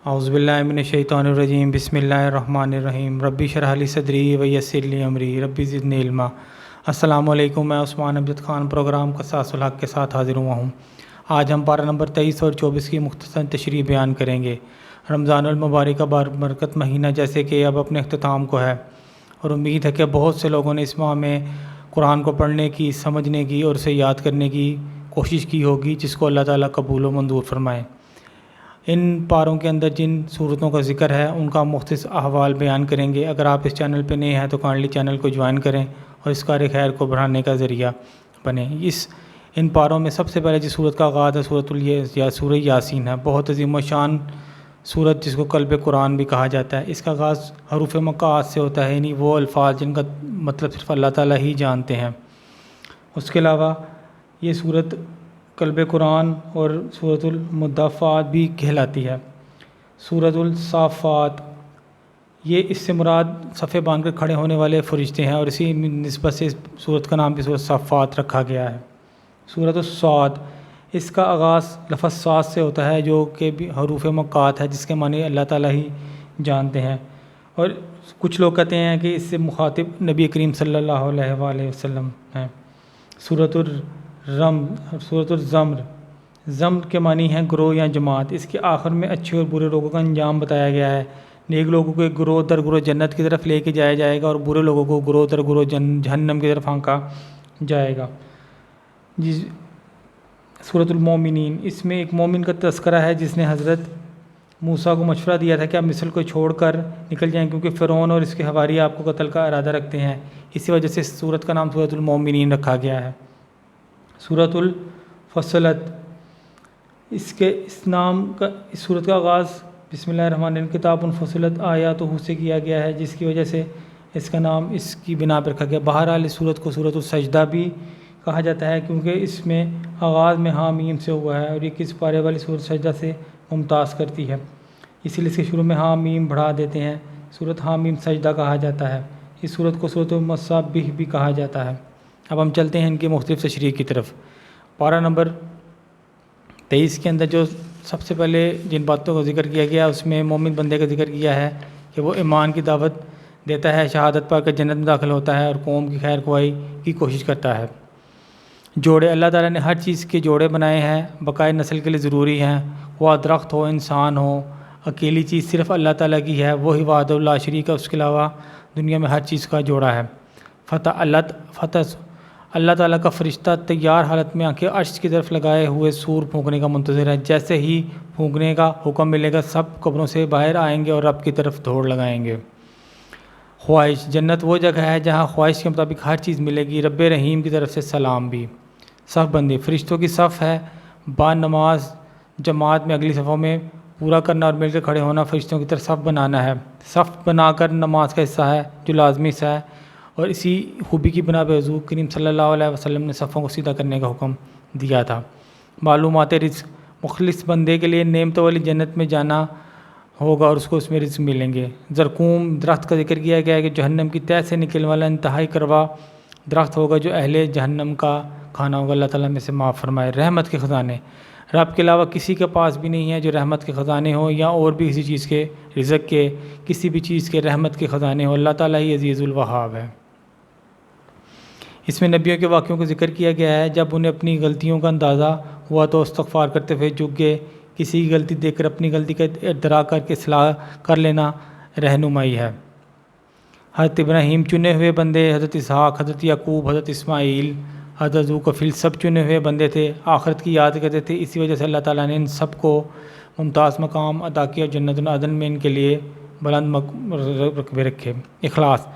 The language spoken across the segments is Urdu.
اعوذ باللہ من الشیطان الرجیم بسم اللہ الرحمن الرحیم ربی اشرح لی صدری ویسر لی امری ربی زدنی علما۔ السلام علیکم، میں عثمان امجد خان پروگرام قصاص الحق کے ساتھ حاضر ہوا ہوں۔ آج ہم پارہ نمبر 23 اور 24 کی مختصر تشریح بیان کریں گے۔ رمضان المبارک کا باربرکت مہینہ جیسے کہ اب اپنے اختتام کو ہے، اور امید ہے کہ بہت سے لوگوں نے اس ماہ میں قرآن کو پڑھنے کی، سمجھنے کی اور اسے یاد کرنے کی کوشش کی ہوگی، جس کو اللہ تعالیٰ قبول و منظور فرمائے۔ ان پاروں کے اندر جن صورتوں کا ذکر ہے ان کا مختصر احوال بیان کریں گے۔ اگر آپ اس چینل پہ نئے ہیں تو کائنڈلی چینل کو جوائن کریں اور اس کار خیر کو بڑھانے کا ذریعہ بنیں۔ ان پاروں میں سب سے پہلے جس صورت کا آغاز ہے سورہ یاسین ہے، بہت عظیم و شان صورت جس کو قلب قرآن بھی کہا جاتا ہے۔ اس کا آغاز حروف مقاط سے ہوتا ہے، یعنی وہ الفاظ جن کا مطلب صرف اللہ تعالیٰ ہی جانتے ہیں۔ اس کے علاوہ یہ صورت قلب قرآن اور سورۃ المدثرات بھی کہلاتی ہے۔ سورۃ الصافات، یہ اس سے مراد صفے باندھ کر کھڑے ہونے والے فرشتے ہیں، اور اسی نسبت سے اس سورت کا نام بھی سورۃ صافات رکھا گیا ہے۔ سورۃ الصاد، اس کا آغاز لفظ صاد سے ہوتا ہے جو کہ بھی حروف مقاط ہے، جس کے معنی اللہ تعالیٰ ہی جانتے ہیں، اور کچھ لوگ کہتے ہیں کہ اس سے مخاطب نبی کریم صلی اللہ علیہ وآلہ وسلم ہیں۔ سورۃ الزمر، زمر کے معنی ہیں گروہ یا جماعت۔ اس کے آخر میں اچھے اور برے لوگوں کا انجام بتایا گیا ہے۔ نیک لوگوں کو گروہ در گروہ جنت کی طرف لے کے جایا جائے گا، اور برے لوگوں کو گروہ در گروہ جہنم کی طرف ہانکا جائے گا۔ سورۃ المومنین، اس میں ایک مومن کا تذکرہ ہے جس نے حضرت موسیٰ کو مشورہ دیا تھا کہ آپ مصر کو چھوڑ کر نکل جائیں، کیونکہ فرعون اور اس کے حواری آپ کو قتل کا ارادہ رکھتے ہیں۔ اسی وجہ سے اس سورت کا نام سورۃ المومنین رکھا گیا ہے۔ سورۃ الفصلت، اس سورت کا آغاز بسم اللہ الرحمن الرحیم کتاب فصلت آیاتہ سے کیا گیا ہے، جس کی وجہ سے اس کا نام اس کی بنا پر رکھا گیا۔ بہرحال اس سورت کو سورۃ السجدہ بھی کہا جاتا ہے، کیونکہ اس میں آغاز میں حامیم سے ہوا ہے، اور یہ کس پارے والی سورۃ سجدہ سے ممتاز کرتی ہے، اسی لیے اس کے شروع میں حامیم بڑھا دیتے ہیں۔ سورۃ حامیم سجدہ کہا جاتا ہے۔ اس سورت کو سورۃ المصابیح بھی کہا جاتا ہے۔ اب ہم چلتے ہیں ان کی مختلف تشریح کی طرف۔ پارہ نمبر 23 کے اندر جو سب سے پہلے جن باتوں کا ذکر کیا گیا، اس میں مومن بندے کا ذکر کیا ہے کہ وہ ایمان کی دعوت دیتا ہے، شہادت پا کر جنت میں داخل ہوتا ہے، اور قوم کی خیر خواہی کی کوشش کرتا ہے۔ جوڑے، اللہ تعالیٰ نے ہر چیز کے جوڑے بنائے ہیں، بقائے نسل کے لیے ضروری ہیں، وہ درخت ہو، انسان ہو۔ اکیلی چیز صرف اللہ تعالیٰ کی ہے، وہی وحدہ لا شریک ہے، اس کے علاوہ دنیا میں ہر چیز کا جوڑا ہے۔ اللہ تعالیٰ کا فرشتہ تیار حالت میں آنکھیں عرش کی طرف لگائے ہوئے سور پھونکنے کا منتظر ہے۔ جیسے ہی پھونکنے کا حکم ملے گا، سب قبروں سے باہر آئیں گے اور رب کی طرف دوڑ لگائیں گے۔ خواہش، جنت وہ جگہ ہے جہاں خواہش کے مطابق ہر چیز ملے گی۔ رب رحیم کی طرف سے سلام بھی۔ صف بندی، فرشتوں کی صف ہے، با نماز جماعت میں اگلی صفوں میں پورا کرنا اور مل کر کھڑے ہونا فرشتوں کی طرف صف بنانا ہے۔ صف بنا کر نماز کا حصہ ہے جو لازمی حصہ ہے، اور اسی خوبی کی بنا پہ حضور کریم صلی اللہ علیہ وسلم نے صفوں کو سیدھا کرنے کا حکم دیا تھا۔ معلومات رزق، مخلص بندے کے لیے نعمتوں والی جنت میں جانا ہوگا اور اس کو اس میں رزق ملیں گے۔ زرقوم درخت کا ذکر کیا گیا ہے کہ جہنم کی تہہ سے نکلنے والا انتہائی کروا درخت ہوگا جو اہل جہنم کا کھانا ہوگا، اللہ تعالیٰ میں سے معاف فرمائے۔ رحمت کے خزانے، رب کے علاوہ کسی کے پاس بھی نہیں ہے جو رحمت کے خزانے ہوں، یا اور بھی کسی چیز کے رزق کے، کسی بھی چیز کے رحمت کے خزانے ہوں، اللہ تعالیٰ ہی عزیز الوہاب ہے۔ اس میں نبیوں کے واقعوں کا ذکر کیا گیا ہے، جب انہیں اپنی غلطیوں کا اندازہ ہوا تو استغفار کرتے ہوئے جھک گئے۔ کسی کی غلطی دیکھ کر اپنی غلطی کا ادراک کر کے اصلاح کر لینا رہنمائی ہے۔ حضرت ابراہیم چنے ہوئے بندے، حضرت اسحاق، حضرت یعقوب، حضرت اسماعیل، حضرت ذوالکفل سب چنے ہوئے بندے تھے، آخرت کی یاد کرتے تھے، اسی وجہ سے اللہ تعالیٰ نے ان سب کو ممتاز مقام عطا کیا، جنت العدن میں ان کے لیے بلند رتبے رکھے۔ اخلاص،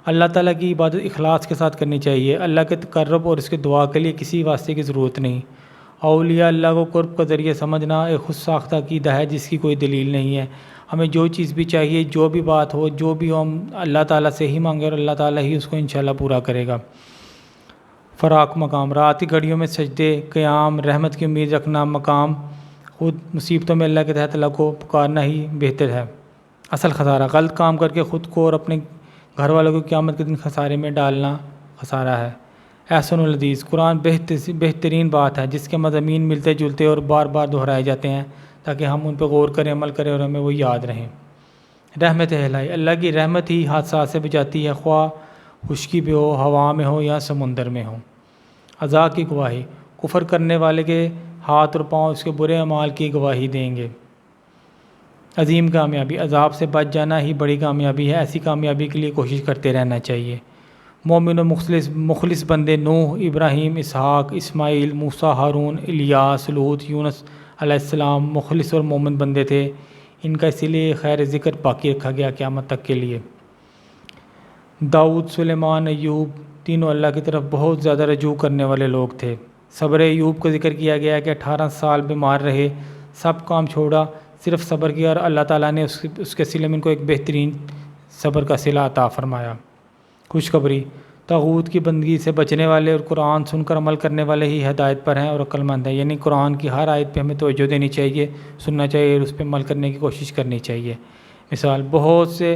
اللہ تعالیٰ کی عبادت اخلاص کے ساتھ کرنی چاہیے، اللہ کے تقرب اور اس کے دعا کے لیے کسی واسطے کی ضرورت نہیں۔ اولیاء اللہ کو قرب کا ذریعہ سمجھنا ایک خود ساختہ عقیدہ ہے جس کی کوئی دلیل نہیں ہے۔ ہمیں جو چیز بھی چاہیے، جو بھی بات ہو، جو بھی ہو، ہم اللہ تعالیٰ سے ہی مانگے، اور اللہ تعالیٰ ہی اس کو انشاءاللہ پورا کرے گا۔ فراق مقام، رات کی گھڑیوں میں سجدے، قیام، رحمت کی امید رکھنا مقام، خود مصیبتوں میں اللہ کے تحت اللہ کو پکارنا ہی بہتر ہے۔ اصل خسارہ، غلط کام کر کے خود کو اور اپنے گھر والوں کو قیامت کے دن خسارے میں ڈالنا خسارہ ہے۔ احسن الحدیث، قرآن بہترین بات ہے جس کے مضامین ملتے جلتے اور بار بار دہرائے جاتے ہیں تاکہ ہم ان پہ غور کریں، عمل کریں اور ہمیں وہ یاد رہیں۔ رحمت الہی، اللہ کی رحمت ہی حادثات سے بچاتی ہے، خواہ خشکی بھی ہو، ہوا میں ہو یا سمندر میں ہو۔ عذاب کی گواہی، کفر کرنے والے کے ہاتھ اور پاؤں اس کے برے اعمال کی گواہی دیں گے۔ عظیم کامیابی، عذاب سے بچ جانا ہی بڑی کامیابی ہے، ایسی کامیابی کے لیے کوشش کرتے رہنا چاہیے۔ مومن و مخلص بندے نوح، ابراہیم، اسحاق، اسماعیل، موسیٰ، ہارون، الیاس، لوط، یونس علیہ السلام مخلص اور مومن بندے تھے، ان کا اسی لیے خیر ذکر باقی رکھا گیا قیامت تک کے لیے۔ داؤد، سلیمان، ایوب تینوں اللہ کی طرف بہت زیادہ رجوع کرنے والے لوگ تھے۔ صبر ایوب کا ذکر کیا گیا کہ 18 سال بیمار رہے، سب کام چھوڑا، صرف صبر کیا اور اللہ تعالیٰ نے اس کے صلے میں ان کو ایک بہترین صبر کا صلہ عطا فرمایا۔ خوشخبری، طاغوت کی بندگی سے بچنے والے اور قرآن سن کر عمل کرنے والے ہی ہدایت پر ہیں اور عقل مند ہیں، یعنی قرآن کی ہر آیت پہ ہمیں توجہ دینی چاہیے، سننا چاہیے اور اس پہ عمل کرنے کی کوشش کرنی چاہیے۔ مثال، بہت سے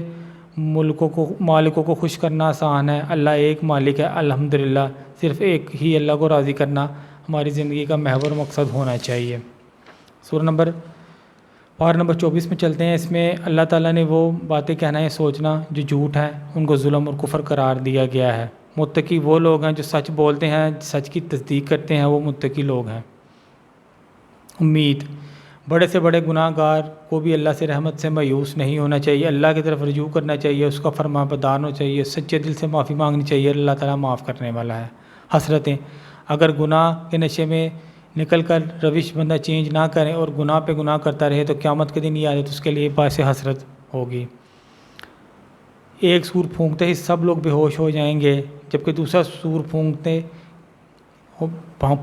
مالکوں کو خوش کرنا آسان ہے، اللہ ایک مالک ہے، الحمدللہ، صرف ایک ہی اللہ کو راضی کرنا ہماری زندگی کا محور مقصد ہونا چاہیے۔ پارہ نمبر 24 میں چلتے ہیں۔ اس میں اللہ تعالیٰ نے وہ باتیں کہنا یا سوچنا جو جھوٹ ہیں، ان کو ظلم اور کفر قرار دیا گیا ہے۔ متقی وہ لوگ ہیں جو سچ بولتے ہیں، سچ کی تصدیق کرتے ہیں، وہ متقی لوگ ہیں۔ امید، بڑے سے بڑے گناہ گار کو بھی اللہ سے رحمت سے مایوس نہیں ہونا چاہیے، اللہ کی طرف رجوع کرنا چاہیے، اس کا فرمان بردار ہونا چاہیے، سچے دل سے معافی مانگنی چاہیے، اللہ تعالیٰ معاف کرنے والا ہے۔ حسرتیں، اگر گناہ کے نشے میں نکل کر روش بندہ چینج نہ کرے اور گناہ پہ گناہ کرتا رہے تو قیامت کے دن یہ عادت اس کے لیے باعث حسرت ہوگی۔ ایک سور پھونکتے ہی سب لوگ بے ہوش ہو جائیں گے، جبکہ دوسرا سور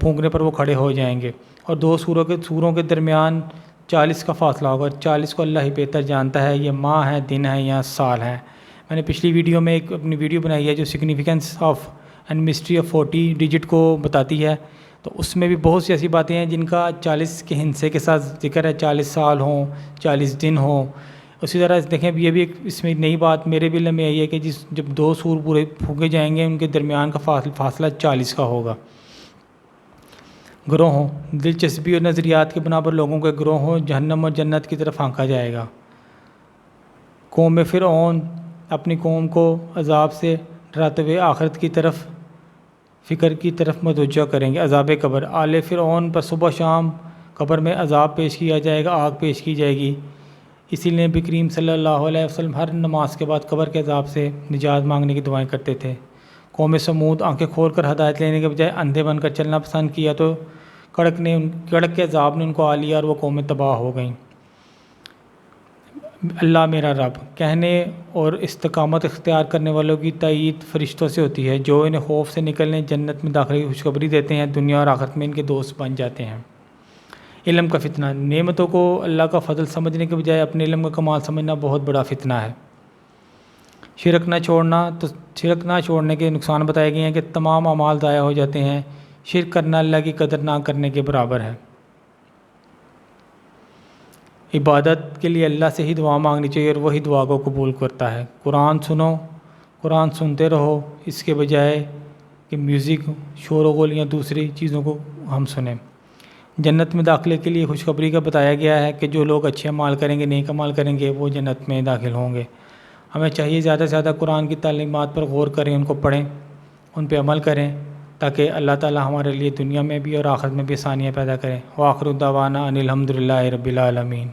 پھونکنے پر وہ کھڑے ہو جائیں گے، اور دو سوروں کے درمیان 40 کا فاصلہ ہوگا۔ 40 کو اللہ ہی بہتر جانتا ہے، یہ ماہ ہے، دن ہے یا سال ہے۔ میں نے پچھلی ویڈیو میں ایک اپنی ویڈیو بنائی ہے جو significance of and mystery of 40 digit کو بتاتی ہے، تو اس میں بھی بہت سی ایسی باتیں ہیں جن کا 40 کے ہندسے کے ساتھ ذکر ہے، 40 سال ہوں، 40 دن ہوں۔ اسی طرح دیکھیں یہ بھی ایک اس میں نئی بات میرے بھی علم میں آئی ہے کہ جب دو سور پورے پھونکے جائیں گے، ان کے درمیان کا فاصلہ 40 کا ہوگا۔ گروہوں، دلچسپی اور نظریات کی بنا پر لوگوں کے گروہوں جہنم اور جنت کی طرف ہانکا جائے گا۔ قوم فرعون اپنی قوم کو عذاب سے ڈراتے ہوئے آخرت کی طرف فکر کی طرف متوجہ کریں گے۔ عذاب قبر، آل فرعون پر صبح شام قبر میں عذاب پیش کیا جائے گا، آگ پیش کی جائے گی۔ اسی لیے نبی کریم صلی اللہ علیہ وسلم ہر نماز کے بعد قبر کے عذاب سے نجات مانگنے کی دعائیں کرتے تھے۔ قوم سمود آنکھیں کھول کر ہدایت لینے کے بجائے اندھے بن کر چلنا پسند کیا تو کڑک کے عذاب نے ان کو آ لیا اور وہ قومیں تباہ ہو گئیں۔ اللہ میرا رب کہنے اور استقامت اختیار کرنے والوں کی تائید فرشتوں سے ہوتی ہے، جو انہیں خوف سے نکلنے، جنت میں داخلے کی خوشخبری دیتے ہیں، دنیا اور آخرت میں ان کے دوست بن جاتے ہیں۔ علم کا فتنہ، نعمتوں کو اللہ کا فضل سمجھنے کے بجائے اپنے علم کا کمال سمجھنا بہت بڑا فتنہ ہے۔ شرک نہ چھوڑنے کے نقصان بتائے گئے ہیں کہ تمام اعمال ضائع ہو جاتے ہیں، شرک کرنا اللہ کی قدر نہ کرنے کے برابر ہے۔ عبادت کے لیے اللہ سے ہی دعا مانگنی چاہیے اور وہی دعا کو قبول کرتا ہے۔ قرآن سنو، قرآن سنتے رہو، اس کے بجائے کہ میوزک، شور و غل یا دوسری چیزوں کو ہم سنیں۔ جنت میں داخلے کے لیے خوشخبری کا بتایا گیا ہے کہ جو لوگ اچھے اعمال کریں گے، نیک اعمال کریں گے، وہ جنت میں داخل ہوں گے۔ ہمیں چاہیے زیادہ سے زیادہ قرآن کی تعلیمات پر غور کریں، ان کو پڑھیں، ان پہ عمل کریں، تاکہ اللہ تعالی ہمارے لیے دنیا میں بھی اور آخرت میں بھی آسانیاں پیدا کریں۔ وآخر دعوانا ان الحمد للہ رب العالمین۔